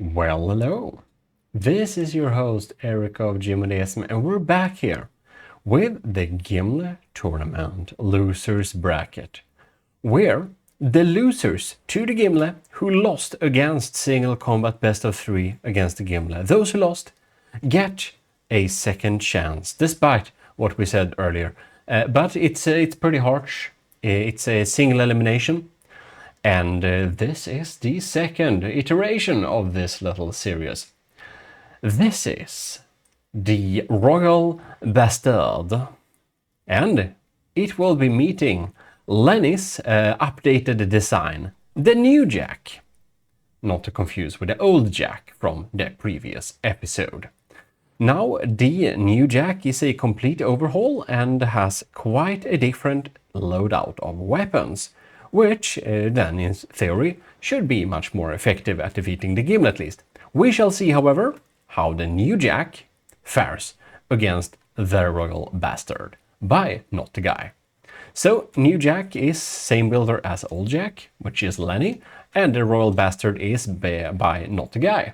Well, hello. This is your host Eric of Gmodism, and we're back here with the Gimle tournament losers bracket, where the losers to the Gimle who lost against single combat best of 3 against the Gimle, those who lost get a second chance, despite what we said earlier. But it's pretty harsh. It's a single elimination. And this is the second iteration of this little series. This is the Royal Bastard, and it will be meeting Lenny's updated design, the new Jack. Not to confuse with the old Jack from the previous episode. Now, the new Jack is a complete overhaul and has quite a different loadout of weapons, which then in theory should be much more effective at defeating the Gimle at least. We shall see, however, how the new Jack fares against the Royal Bastard by Not the Guy. So, new Jack is same builder as old Jack, which is Lenny, and the Royal Bastard is by Not the Guy.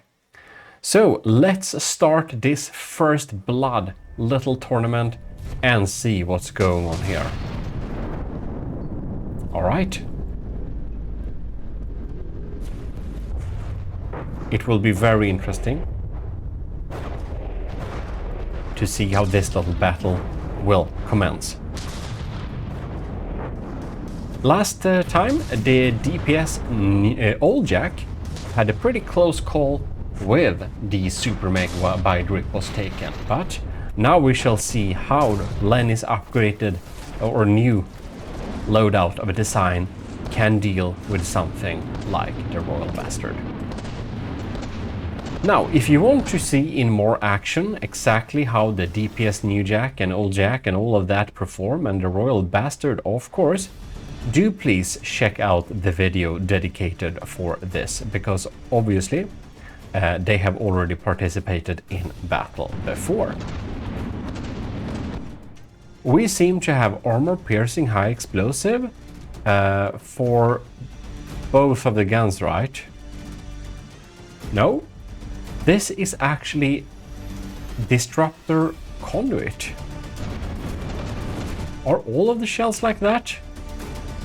So, let's start this first blood little tournament and see what's going on here. All right. It will be very interesting to see how this little battle will commence. Last time, the DPS old Jack had a pretty close call with the Super Mega by Drip was taken, but now we shall see how Lenny's upgraded or new loadout of a design can deal with something like the Royal Bastard. Now, if you want to see in more action exactly how the DPS new Jack and old Jack and all of that perform, and the Royal Bastard of course, do please check out the video dedicated for this, because obviously they have already participated in battle before. We seem to have armor piercing high explosive for both of the guns, right? No? This is actually disruptor conduit. Are all of the shells like that?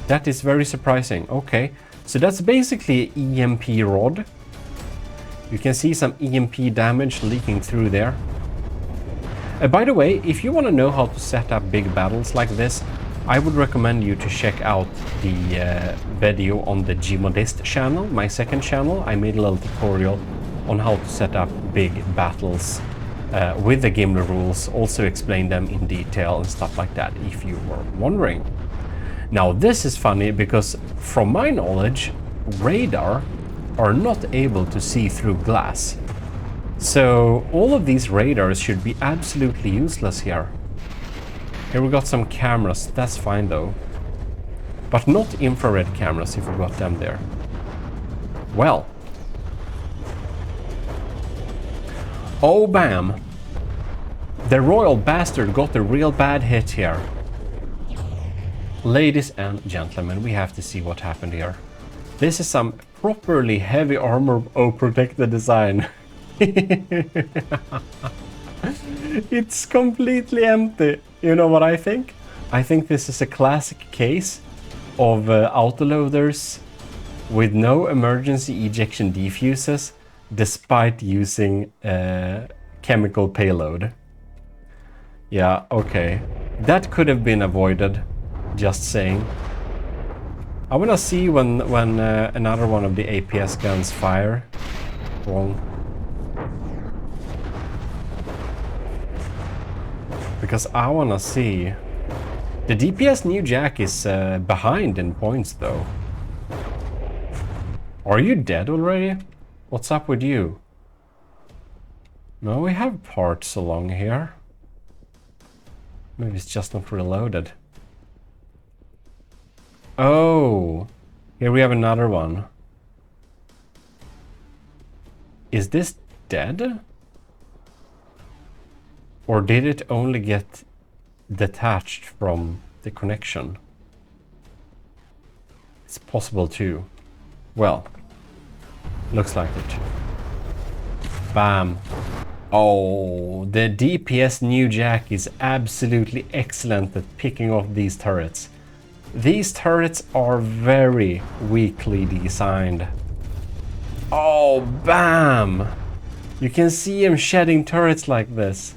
That is very surprising. Okay, so that's basically EMP rod. You can see some EMP damage leaking through there. By the way, if you want to know how to set up big battles like this, I would recommend you to check out the video on the Gmodist channel, my second channel. I made a little tutorial on how to set up big battles with the Gimle rules, also explain them in detail and stuff like that, if you were wondering. Now this is funny because from my knowledge, radar are not able to see through glass. So all of these radars should be absolutely useless here. Here we got some cameras, that's fine though. But not infrared cameras if we got them there. Well. Oh bam! The Royal Bastard got a real bad hit here. Ladies and gentlemen, we have to see what happened here. This is some properly heavy armor protected design. It's completely empty. You know what I think? I think this is a classic case of autoloaders with no emergency ejection defuses despite using chemical payload. Yeah, okay. That could have been avoided, just saying. I wanna see when another one of the APS guns fire. Wrong. Because I wanna see. The DPS new Jack is behind in points though. Are you dead already? What's up with you? No, we have parts along here. Maybe it's just not reloaded. Oh, here we have another one. Is this dead? Or did it only get detached from the connection? It's possible too. Well, looks like it. Bam. Oh, the DPS New Jack is absolutely excellent at picking off these turrets. These turrets are very weakly designed. Oh, bam! You can see him shedding turrets like this.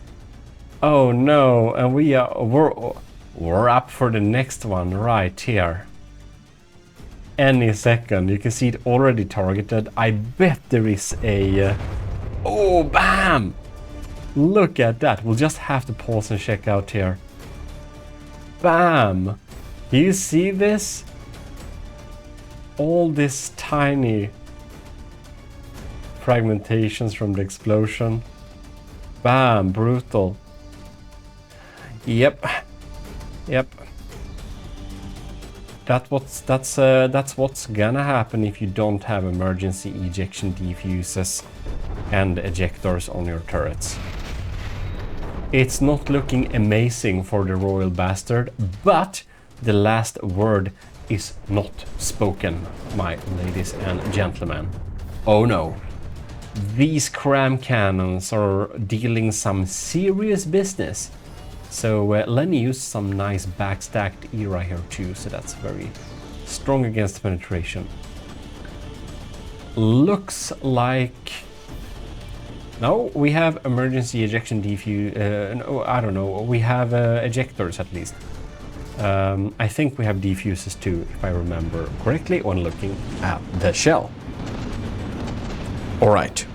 Oh no, and we're up for the next one right here. Any second. You can see it already targeted. I bet there is a... oh, bam! Look at that. We'll just have to pause and check out here. Bam! Do you see this? All this tiny fragmentations from the explosion. Bam! Brutal. Yep. Yep. That's what's gonna happen if you don't have emergency ejection defuses and ejectors on your turrets. It's not looking amazing for the Royal Bastard, but the last word is not spoken, my ladies and gentlemen. Oh no. These cram cannons are dealing some serious business. So let me use some nice backstacked era here too, so that's very strong against penetration. Looks like... no, we have emergency ejection defuse... no, I don't know, we have ejectors at least. I think we have defuses too, if I remember correctly when looking at the shell. Alright.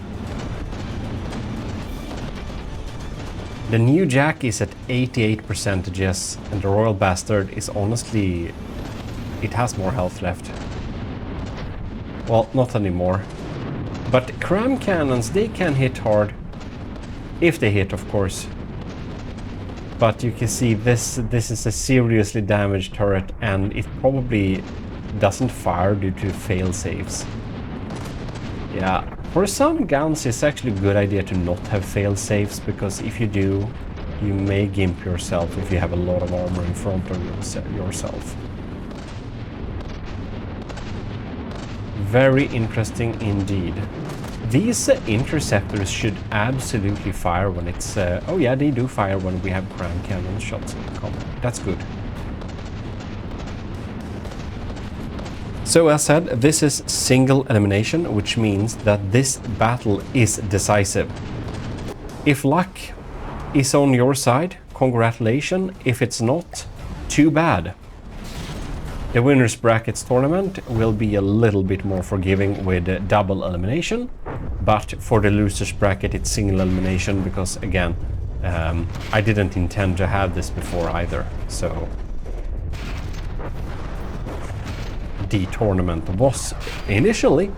The new Jack is at 88%, and the Royal Bastard is honestly... it has more health left. Well, not anymore. But cram cannons, they can hit hard. If they hit, of course. But you can see this is a seriously damaged turret, and it probably doesn't fire due to fail safes. Yeah. For some guns, it's actually a good idea to not have fail-safes, because if you do, you may gimp yourself if you have a lot of armor in front of yourself. Very interesting indeed. These interceptors should absolutely fire when it's... oh yeah, they do fire when we have cram cannon shots in combat. That's good. So as said, this is single elimination, which means that this battle is decisive. If luck is on your side, congratulations. If it's not, too bad. The winners brackets tournament will be a little bit more forgiving with double elimination, but for the losers bracket it's single elimination because, again, I didn't intend to have this before either, so... the tournament was initially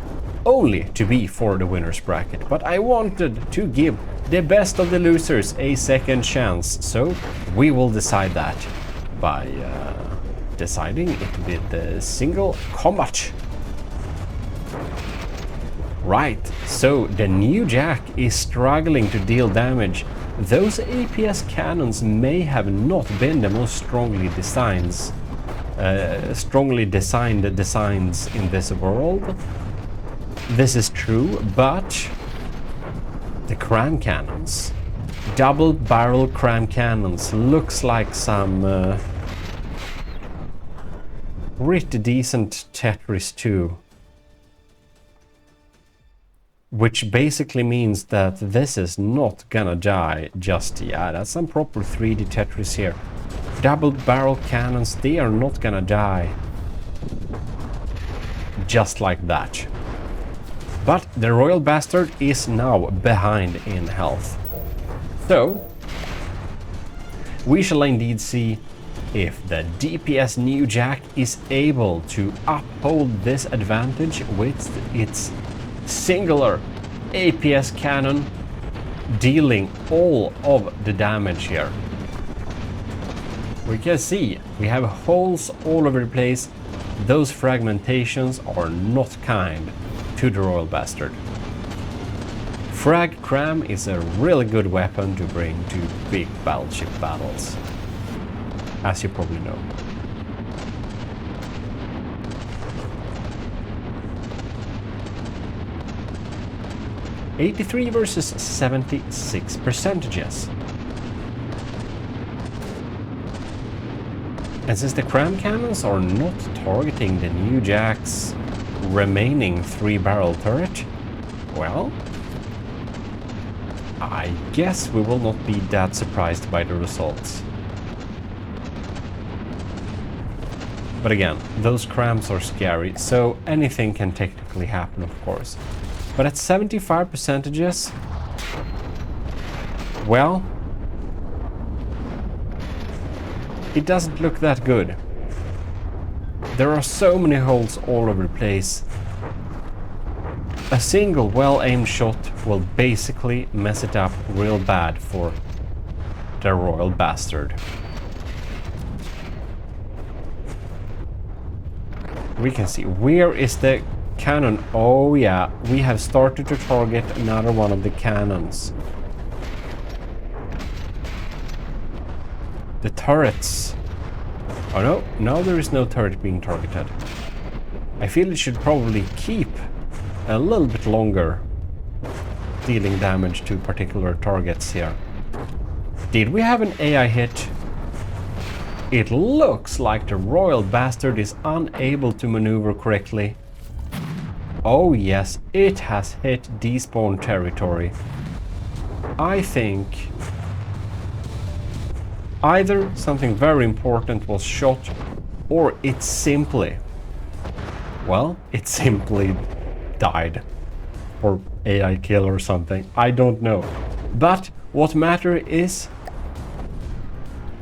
only to be for the winners bracket, but I wanted to give the best of the losers a second chance, so we will decide that by deciding it with the single combat. Right, so the new Jack is struggling to deal damage. Those APS cannons may have not been the most strongly designed designs in this world. This is true, but the cram cannons, double barrel cram cannons, looks like some pretty decent Tetris too. Which basically means that this is not gonna die just yet. That's some proper 3D Tetris here. Double barrel cannons, they are not gonna die just like that. But the Royal Bastard is now behind in health. So we shall indeed see if the DPS New Jack is able to uphold this advantage with its singular APS cannon dealing all of the damage here. We can see we have holes all over the place. Those fragmentations are not kind to the Royal Bastard. Frag Cram is a really good weapon to bring to big battleship battles, as you probably know. 83 versus 76 percentages. And since the cram cannons are not targeting the new Jack's remaining 3-barrel turret, well, I guess we will not be that surprised by the results. But again, those crams are scary, so anything can technically happen, of course. But at 75 percentages, well, it doesn't look that good. There are so many holes all over the place. A single well-aimed shot will basically mess it up real bad for the royal bastard. We can see, where is the cannon? Oh yeah, we have started to target another one of the cannons. The turrets. Oh no, now there is no turret being targeted. I feel it should probably keep a little bit longer dealing damage to particular targets here. Did we have an AI hit? It looks like the royal bastard is unable to maneuver correctly. Oh yes, it has hit despawn territory. I think either something very important was shot, or it simply, well, it simply died. Or AI kill or something, I don't know. But what matters is,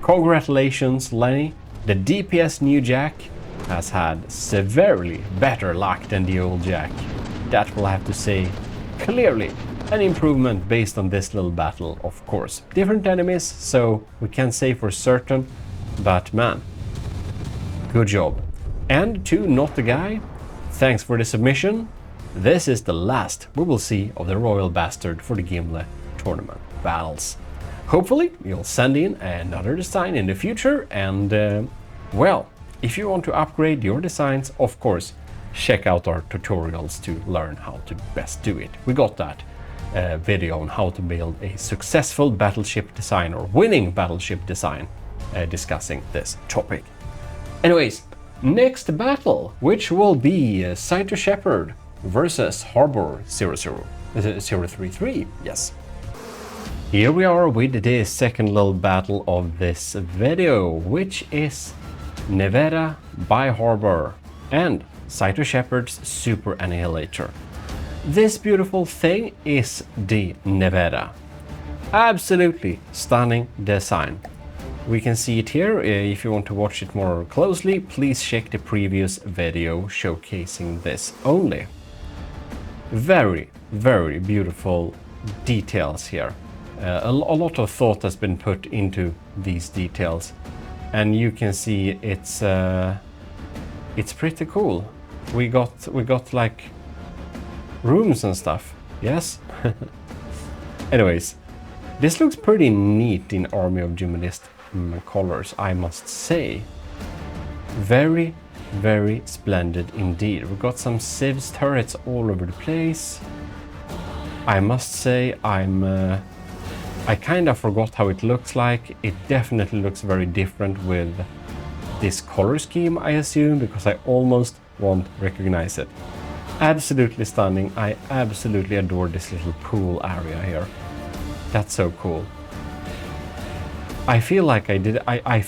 congratulations Lenny, the DPS new Jack has had severely better luck than the old Jack. That will have to say clearly an improvement based on this little battle, of course. Different enemies, so we can't say for certain, but man, good job. And to Not the Guy, thanks for the submission. This is the last we will see of the royal bastard for the Gimle tournament battles. Hopefully you'll send in another design in the future, and well, if you want to upgrade your designs, of course, check out our tutorials to learn how to best do it. We got that video on how to build a successful battleship design or winning battleship design, discussing this topic. Anyways, next battle, which will be Scyther Shepherd versus Harbor 033, yes. Here we are with the second little battle of this video, which is Naval by Harbor and Scyther Shepherd's Super Annihilator. This beautiful thing is the Naval. Absolutely stunning design. We can see it here. If you want to watch it more closely, please check the previous video showcasing this only. Very, very beautiful details here. A lot of thought has been put into these details, and you can see it's pretty cool. We got like rooms and stuff. Yes. Anyways, this looks pretty neat in Army of Gmodist colors, I must say. Very, very splendid indeed. We got some civs turrets all over the place. I must say I kind of forgot how it looks like. It definitely looks very different with this color scheme, I assume, because I almost won't recognize it. Absolutely stunning. I absolutely adore this little pool area here. That's so cool. I feel like I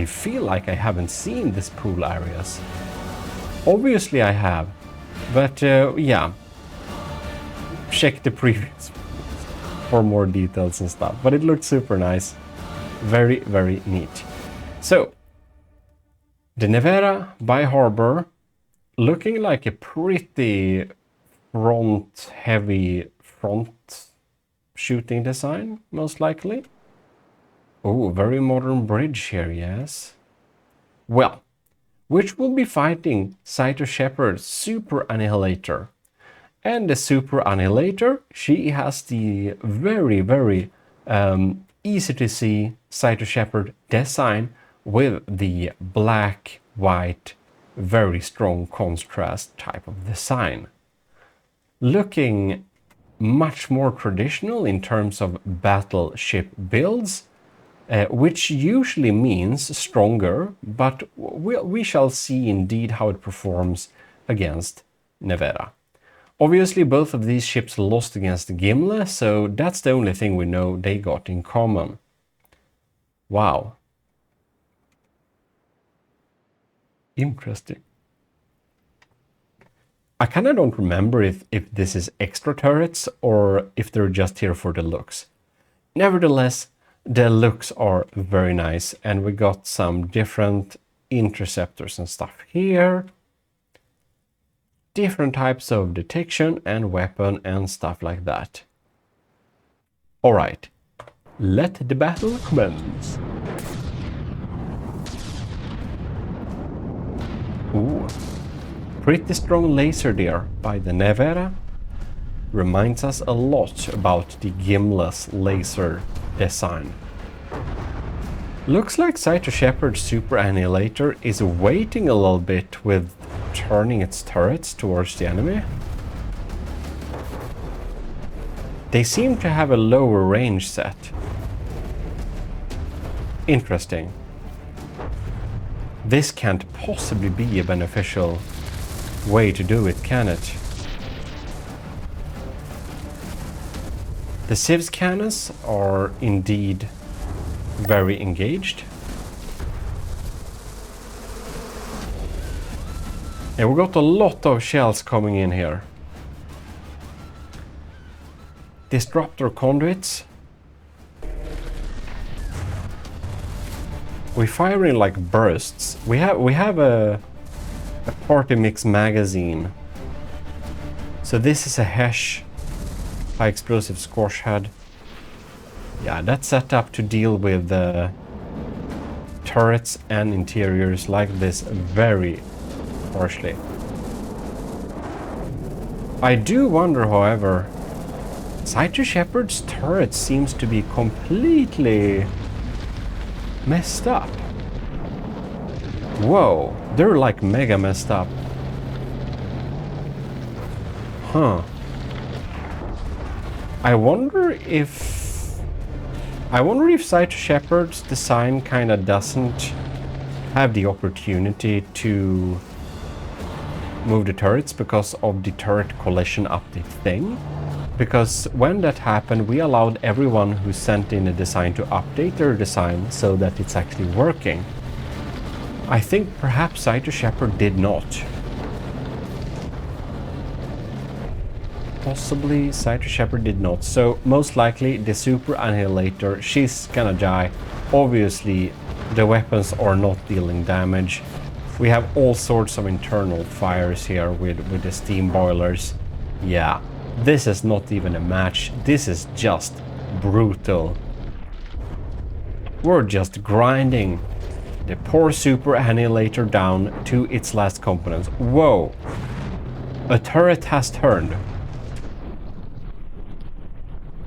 feel like I haven't seen this pool areas. Obviously I have, but yeah. Check the previous for more details and stuff, but it looked super nice. Very, very neat. So, the Naval by Harbor, looking like a pretty heavy front shooting design, most likely. Oh, very modern bridge here, yes. Well, which will be fighting Scyther Shepherd's Super Annihilator. And the Super Annihilator, she has the very, very easy to see Scyther Shepherd design with the black, white, very strong contrast type of design. Looking much more traditional in terms of battleship builds, which usually means stronger, but we shall see indeed how it performs against Naval. Obviously, both of these ships lost against Gimle, so that's the only thing we know they got in common. Wow. Interesting. I kind of don't remember if this is extra turrets or if they're just here for the looks. Nevertheless, the looks are very nice, and we got some different interceptors and stuff here. Different types of detection and weapon and stuff like that. Alright, let the battle commence. Ooh, pretty strong laser there by the Naval. Reminds us a lot about the Gimle's laser design. Looks like Cyto Shepherd's Super Annihilator is waiting a little bit with turning its turrets towards the enemy. They seem to have a lower range set. Interesting. This can't possibly be a beneficial way to do it, can it? The Civ's cannons are indeed very engaged. And we got a lot of shells coming in here. Disruptor conduits. We fire in like bursts. We have a party mix magazine. So this is a Hesh high explosive squash head. Yeah, that's set up to deal with turrets and interiors like this very harshly. I do wonder, however, Cyto Shepherd's turret seems to be completely messed up. Whoa, they're like mega messed up. Huh. I wonder if Cyto Shepherd's design kinda doesn't have the opportunity to move the turrets because of the turret collision update thing. Because when that happened, we allowed everyone who sent in a design to update their design so that it's actually working. I think perhaps Cyto Shepherd did not. Possibly Cyto Shepherd did not. So most likely the Super Annihilator, she's gonna die. Obviously the weapons are not dealing damage. We have all sorts of internal fires here with the steam boilers. Yeah, this is not even a match. This is just brutal. We're just grinding the poor Super Annihilator down to its last components. Whoa! A turret has turned.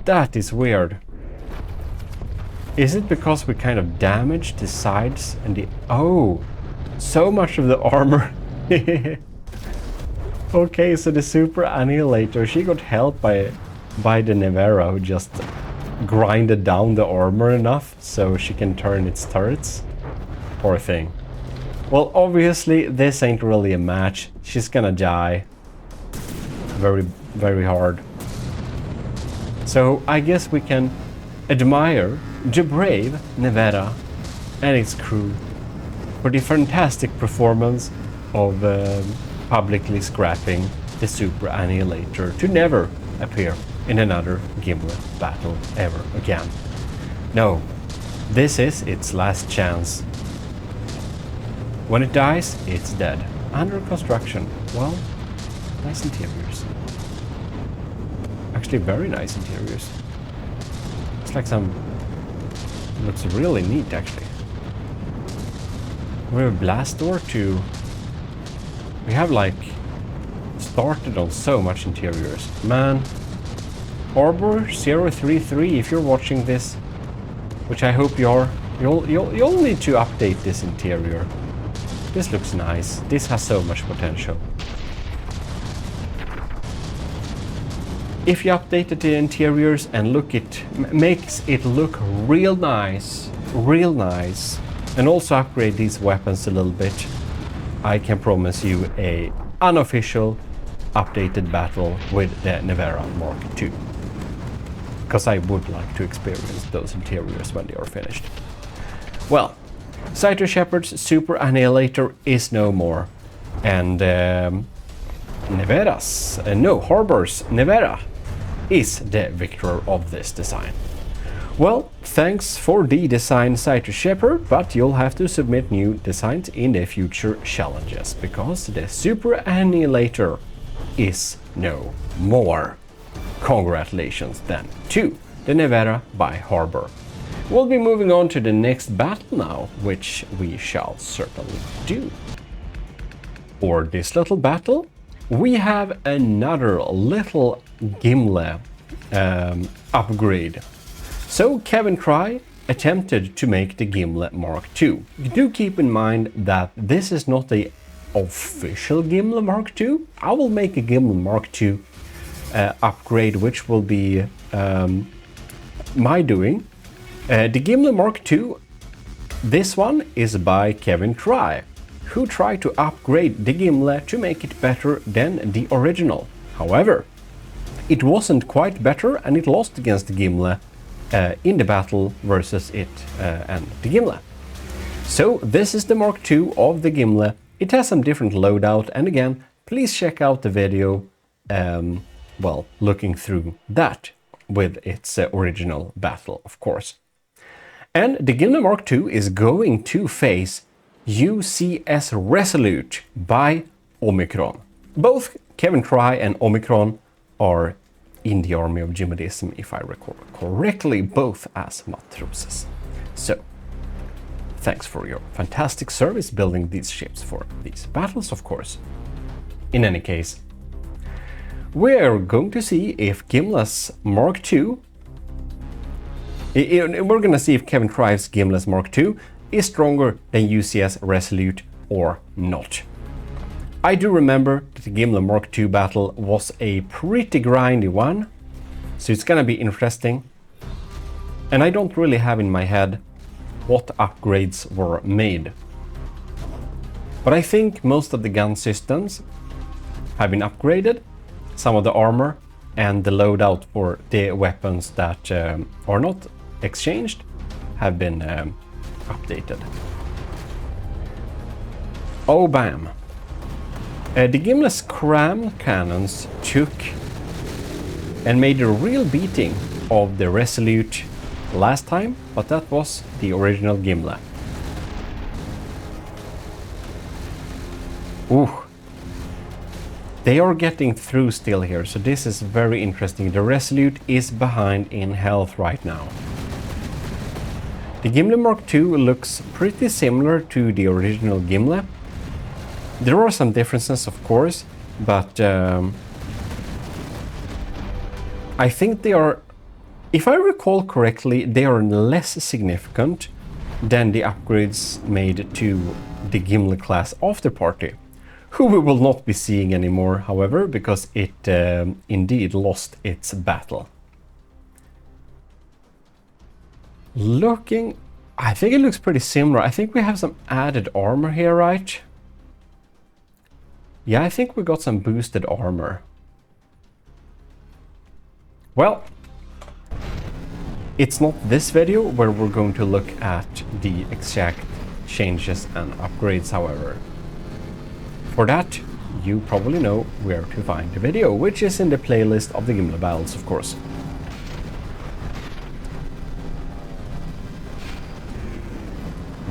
That is weird. Is it because we kind of damaged the sides and the... Oh! So much of the armor. Okay, so the Super Annihilator, she got help by the Naval, who just grinded down the armor enough so she can turn its turrets. Poor thing. Well, obviously this ain't really a match. She's gonna die very, very hard. So I guess we can admire the brave Naval and its crew for the fantastic performance of publicly scrapping the Super Annihilator to never appear in another Gimle battle ever again. No, this is its last chance. When it dies, it's dead. Under construction. Well, nice interiors. Actually, very nice interiors. It's like some... Looks really neat, actually. We have a blast door too. We have like started on so much interiors. Man, Arbor 033, if you're watching this, which I hope you are, you'll need to update this interior. This looks nice. This has so much potential. if you updated the interiors and makes it look real nice, and also upgrade these weapons a little bit, I can promise you a unofficial updated battle with the Naval Mark II. Because I would like to experience those interiors when they are finished. Well, Cyto Shepard's Super Annihilator is no more, and Harbor's Nevada is the victor of this design. Well, thanks for the design, Cyto Shepard, but you'll have to submit new designs in the future challenges, because the Super Annihilator is no more. Congratulations then to the Nevada by Harbor. We'll be moving on to the next battle now, which we shall certainly do. For this little battle, we have another little Gimle upgrade. So Kevin Try attempted to make the Gimle Mark II. Do keep in mind that this is not the official Gimle Mark II. I will make a Gimle Mark II upgrade, which will be my doing. The Gimle Mark II, this one is by Kevin Try, who tried to upgrade the Gimle to make it better than the original. However, it wasn't quite better, and it lost against the Gimle in the battle versus it and the Gimle. So this is the Mark II of the Gimle. It has some different loadout, and again, please check out the video looking through that with its original battle, of course. And the Gimle Mark II is going to face UCS Resolute by Omicron. Both Kevin Try and Omicron are in the army of Gmodism, if I recall correctly, both as matroses. So, thanks for your fantastic service building these ships for these battles, of course. In any case, we're going to see if Gimle's Mark II, we're going to see if Kevin Try's Gimle's Mark II is stronger than UCS Resolute or not. I do remember that the Gimle Mark II battle was a pretty grindy one, so it's gonna be interesting. And I don't really have in my head what upgrades were made. But I think most of the gun systems have been upgraded, some of the armor and the loadout for the weapons that are not exchanged have been updated. Oh bam! The Gimle's cram cannons took and made a real beating of the Resolute last time, but that was the original Gimle. Ooh. They are getting through still here, so this is very interesting. The Resolute is behind in health right now. The Gimle Mark II looks pretty similar to the original Gimle. There are some differences, of course, but I think they are, if I recall correctly, they are less significant than the upgrades made to the Gimle class Afterparty, who we will not be seeing anymore, however, because it indeed lost its battle. I think it looks pretty similar. I think we have some added armor here, right? Yeah, I think we got some boosted armor. Well, it's not this video where we're going to look at the exact changes and upgrades, however. For that, you probably know where to find the video, which is in the playlist of the Gimle battles, of course.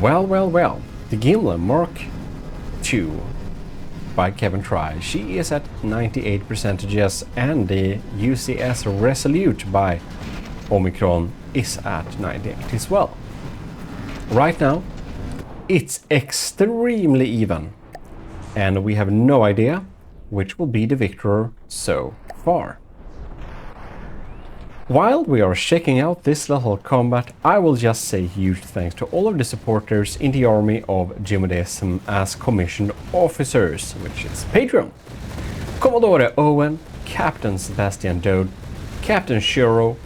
Well, the Gimle Mark II by Kevin Try. She is at 98%, and the UCS Resolute by Omicron is at 98 as well. Right now, it's extremely even, and we have no idea which will be the victor so far. While we are checking out this little combat, I will just say huge thanks to all of the supporters in the army of Gmodism as commissioned officers, which is Patreon. Commodore Owen, Captain Sebastian Dode, Captain Shiro,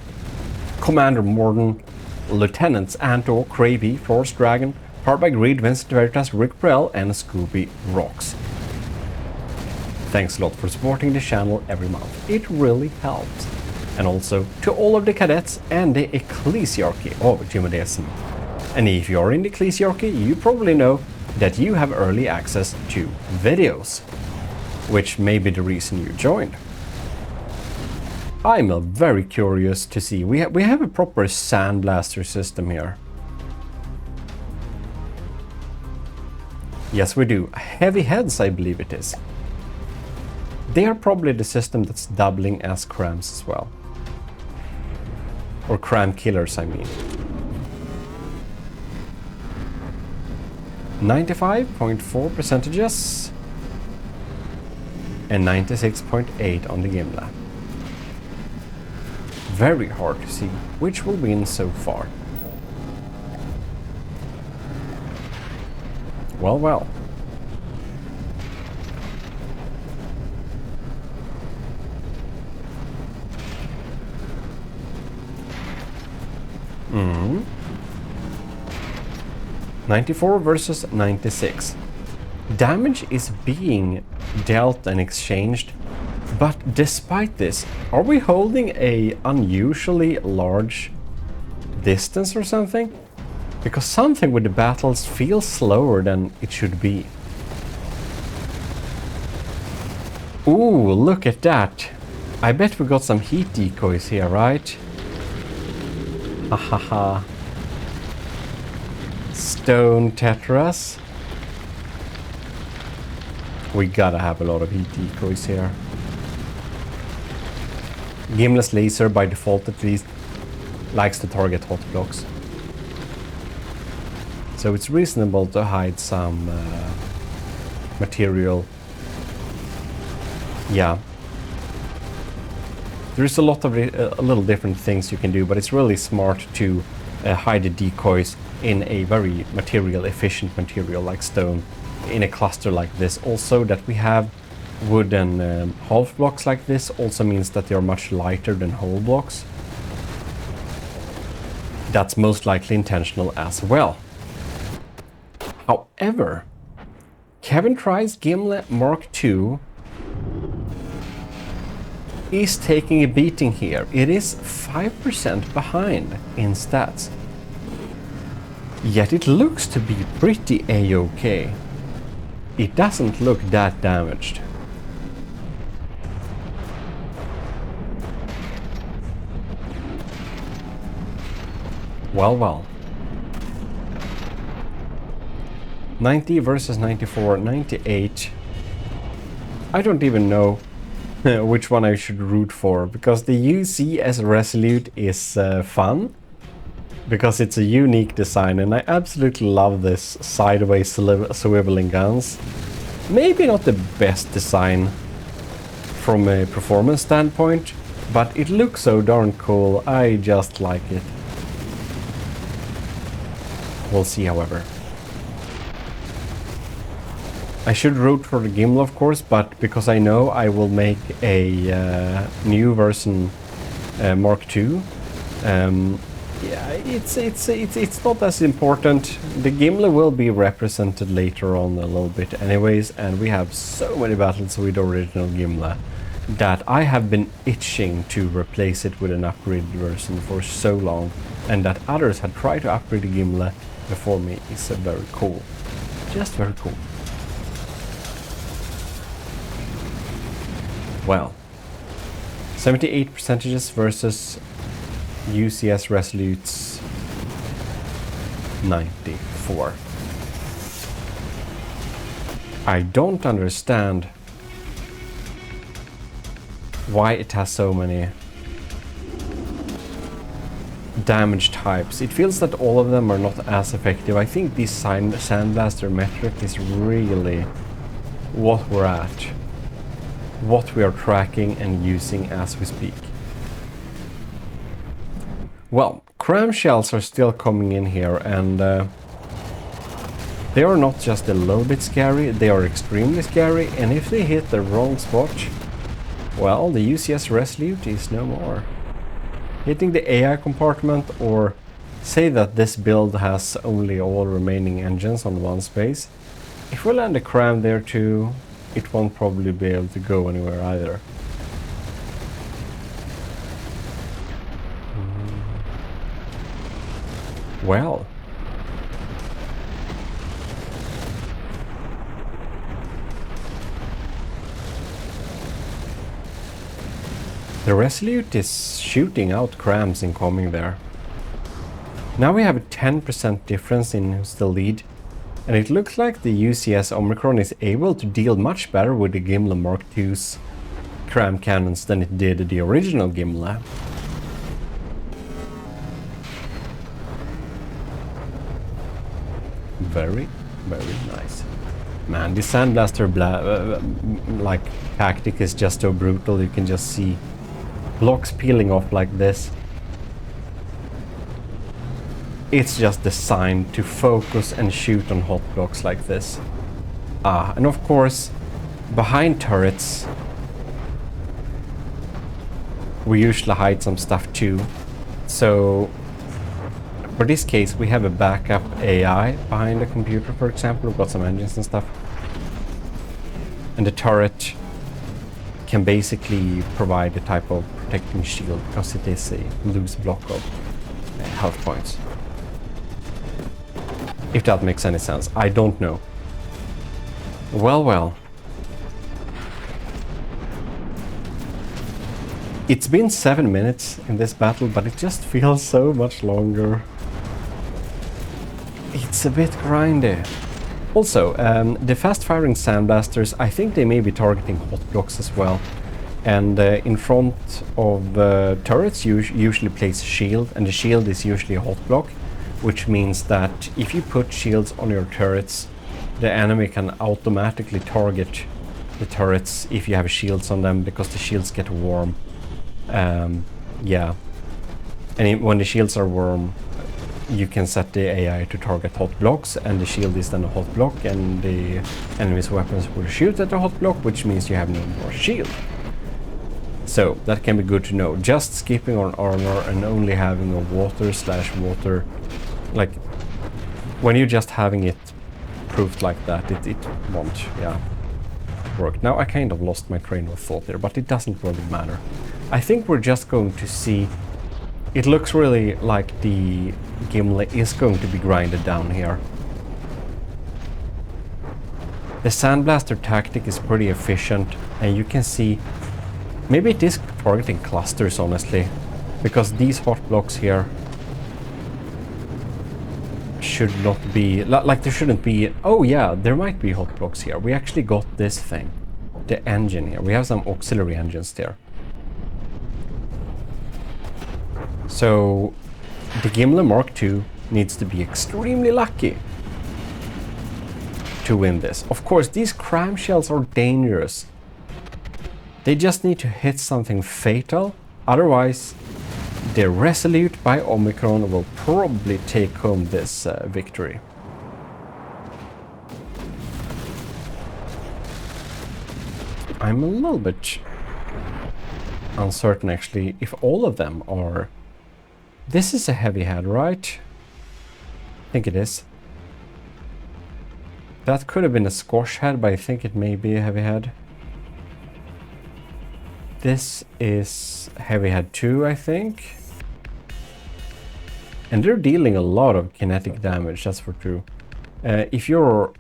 Commander Morden, Lieutenants Antor, Cravey, Force Dragon, powered by Greed, Vincent Veritas, Rick Prell, and Scooby Rocks. Thanks a lot for supporting the channel every month, it really helps. And also to all of the cadets and the ecclesiarchy of Gmodism. And if you're in the ecclesiarchy, you probably know that you have early access to videos, which may be the reason you joined. I'm very curious to see. We have a proper sandblaster system here. Yes, we do. Heavy heads, I believe it is. They are probably the system that's doubling as crams as well. Or cram killers, I mean. 95.4 percentages and 96.8 on the Gimle. Very hard to see which will win so far. Well, well. Mm-hmm. 94 versus 96. Damage is being dealt and exchanged, but despite this, are we holding a unusually large distance or something? Because something with the battles feels slower than it should be. Ooh, look at that. I bet we got some heat decoys here, right? Hahaha. Stone tetras. We gotta have a lot of heat decoys here. Gimle's laser, by default at least, likes to target hot blocks. So it's reasonable to hide some material. Yeah. There's a lot of little different things you can do, but it's really smart to hide the decoys in a very material efficient material like stone in a cluster like this. Also, that we have wooden half blocks like this also means that they are much lighter than whole blocks. That's most likely intentional as well. However, Kevin Tries Gimle Mark II is taking a beating here. It is 5% behind in stats. Yet it looks to be pretty a-okay. It doesn't look that damaged. Well, well. 90 versus 94, 98. I don't even know which one I should root for, because the UCS Resolute is fun, because it's a unique design, and I absolutely love this sideways swiveling guns. Maybe not the best design from a performance standpoint, but it looks so darn cool. I just like it. We'll see, however. I should root for the Gimle, of course, but because I know I will make a new version Mark II, yeah, it's not as important. The Gimle will be represented later on a little bit anyways, and we have so many battles with the original Gimle that I have been itching to replace it with an upgraded version for so long, and that others had tried to upgrade the Gimle before me is very cool. Just very cool. Well, 78 percentages versus UCS Resolutes 94. I don't understand why it has so many damage types. It feels that all of them are not as effective. I think this Sandblaster metric is really what we're at. What we are tracking and using as we speak. Well, cram shells are still coming in here, and they are not just a little bit scary, they are extremely scary, and if they hit the wrong spot, Well, the UCS Resolute is no more. Hitting the AI compartment, or say that this build has only all remaining engines on one space. If we land a cram there too, it won't probably be able to go anywhere either. Well. The Resolute is shooting out crams incoming there. Now we have a 10% difference in who's the lead, and it looks like the UCS Omicron is able to deal much better with the Gimle Mark II's cram cannons than it did the original Gimle. Very, very nice. Man, this Sandblaster like tactic is just so brutal. You can just see blocks peeling off like this. It's just designed to focus and shoot on hot blocks like this. And of course, behind turrets, we usually hide some stuff too. So, for this case, we have a backup AI behind the computer, for example. We've got some engines and stuff. And the turret can basically provide a type of protecting shield because it is a loose block of health points. If that makes any sense, I don't know. Well. It's been 7 minutes in this battle, but it just feels so much longer. It's a bit grindy. Also, the fast-firing sandblasters, I think they may be targeting hot blocks as well. And in front of turrets, you usually place a shield, and the shield is usually a hot block, which means that if you put shields on your turrets, the enemy can automatically target the turrets if you have shields on them, because the shields get warm. Yeah. And when the shields are warm, you can set the AI to target hot blocks, and the shield is then a hot block, and the enemy's weapons will shoot at the hot block, which means you have no more shield. So that can be good to know. Just skipping on armor and only having a water/water, like when you're just having it proofed like that, it won't, work. Now I kind of lost my train of thought there, but it doesn't really matter. I think we're just going to see. It looks really like the Gimle is going to be grinded down here. The Sandblaster tactic is pretty efficient, and you can see maybe it is targeting clusters, honestly, because these hot blocks here should not be like there shouldn't be. Oh yeah, there might be hot blocks here. We actually got this thing, the engine here. We have some auxiliary engines there. So the Gimle Mark II needs to be extremely lucky to win this. Of course, these cram shells are dangerous. They just need to hit something fatal. Otherwise, the Resolute by Omicron will probably take home this victory. I'm a little bit uncertain, actually, if all of them are. This is a heavy head, right? I think it is. That could have been a squash head, but I think it may be a heavy head. This is heavy head 2, I think. And they're dealing a lot of kinetic damage, that's for true. If you're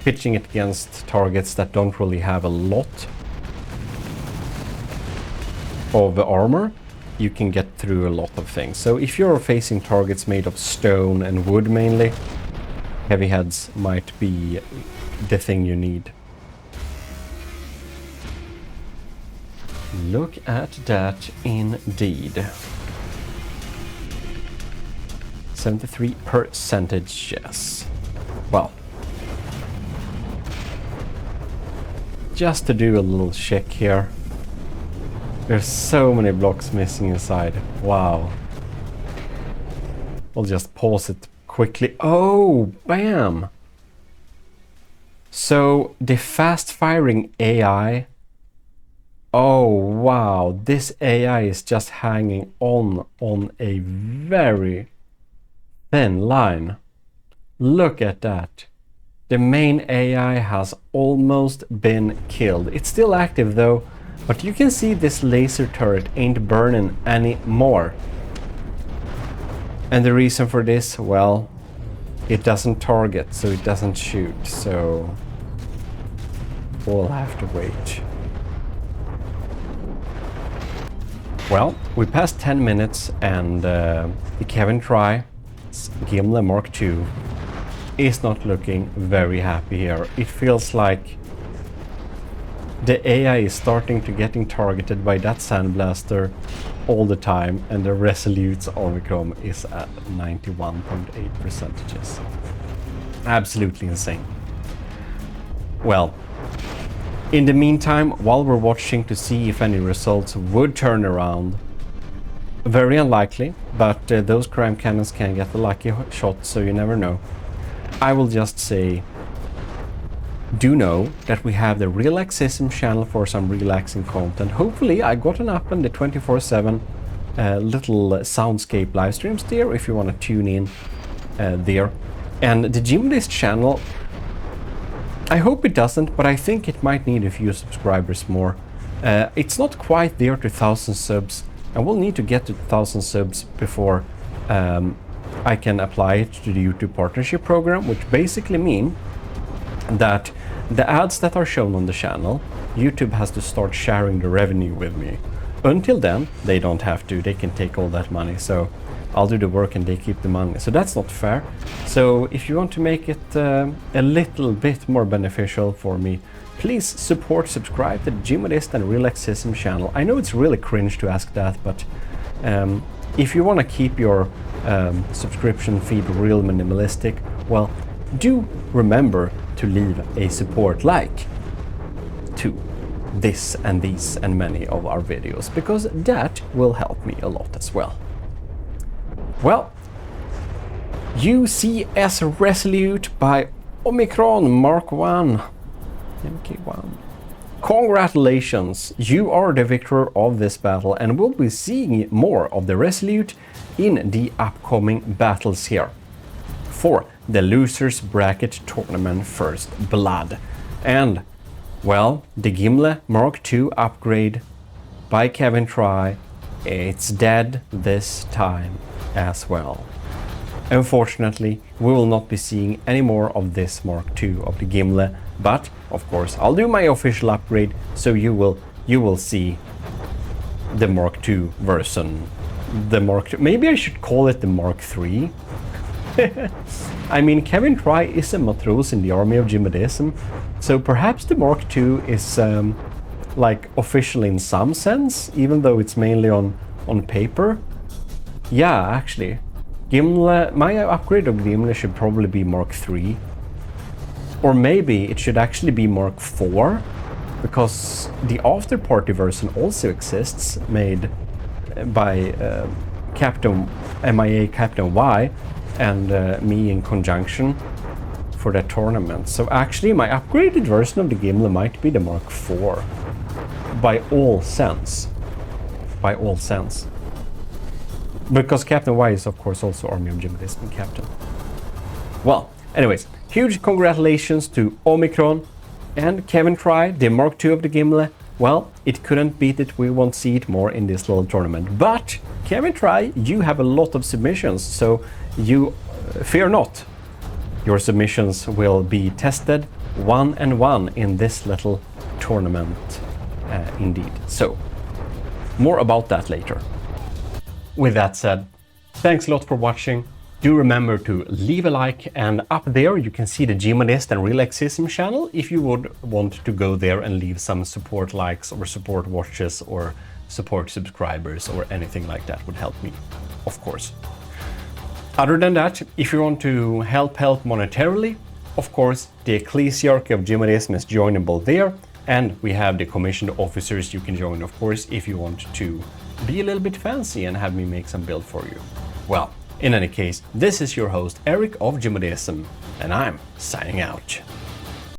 pitching it against targets that don't really have a lot of armor, you can get through a lot of things. So if you're facing targets made of stone and wood mainly, heavy heads might be the thing you need. Look at that indeed. 73%, yes. Well, just to do a little check here. There's so many blocks missing inside. Wow. We'll just pause it quickly. Oh, bam! So the fast-firing AI Oh wow, this AI is just hanging on a very thin line. Look at that. The main AI has almost been killed. It's still active though, but you can see this laser turret ain't burning anymore. And the reason for this, well, it doesn't target, so it doesn't shoot, so we'll have to wait. Well, we passed 10 minutes and the Kevin Try Gimle Mark II is not looking very happy here. It feels like the AI is starting to getting targeted by that sandblaster all the time, and the Resolute's Omicron is at 91.8%. Absolutely insane. Well, in the meantime, while we're watching to see if any results would turn around, very unlikely, but those crime cannons can get the lucky shot, so you never know. I will just say, do know that we have the Relaxism channel for some relaxing content. Hopefully I gotten up on the 24/7 little soundscape live streams there if you want to tune in there. And the Gmodism channel, I hope it doesn't, but I think it might need a few subscribers more. It's not quite there to 1,000 subs, and we'll need to get to 1,000 subs before I can apply it to the YouTube partnership program, which basically mean that the ads that are shown on the channel, YouTube has to start sharing the revenue with me. Until then, they don't have to. They can take all that money. So I'll do the work and they keep the money. So that's not fair. So if you want to make it a little bit more beneficial for me, please subscribe to the Gmodism and Relaxism channel. I know it's really cringe to ask that, but if you want to keep your subscription feed real minimalistic, well, do remember to leave a support like to this and these and many of our videos, because that will help me a lot as well. Well, UCS Resolute by Omicron Mark 1 MK1. Congratulations, you are the victor of this battle, and we'll be seeing more of the Resolute in the upcoming battles here for the losers bracket tournament First Blood. And well, the Gimle Mark II upgrade by Kevin Try, it's dead this time as well. Unfortunately, we will not be seeing any more of this Mark II of the Gimle, but of course I'll do my official upgrade, so you will see the Mark II version. The Mark II, maybe I should call it the Mark III. I mean, Kevin Try is a matros in the army of Gmodism, so perhaps the Mark II is like official in some sense, even though it's mainly on paper. Yeah, actually, Gimle, my upgrade of Gimle should probably be Mark III, or maybe it should actually be Mark IV, because the after party version also exists, made by Captain MIA Captain Y and me in conjunction for that tournament. So actually my upgraded version of the Gimle might be the Mark IV by all sense. By all sense. Because Captain Y is of course also Army of Gmodism Captain. Well, anyways, huge congratulations to Omicron and Kevin Try, the Mark II of the Gimle. Well, it couldn't beat it, we won't see it more in this little tournament. But Kevin Try, you have a lot of submissions, so you fear not. Your submissions will be tested one and one in this little tournament indeed. So, more about that later. With that said, thanks a lot for watching. Do remember to leave a like, and up there you can see the Gmodism and Relaxism channel if you would want to go there and leave some support likes or support watches or support subscribers or anything like that would help me, of course. Other than that, if you want to help monetarily, of course, the Ecclesiarchy of Gmodism is joinable there, and we have the commissioned officers you can join, of course, if you want to be a little bit fancy and have me make some build for you. Well, in any case, this is your host, Eric of Gmodism, and I'm signing out.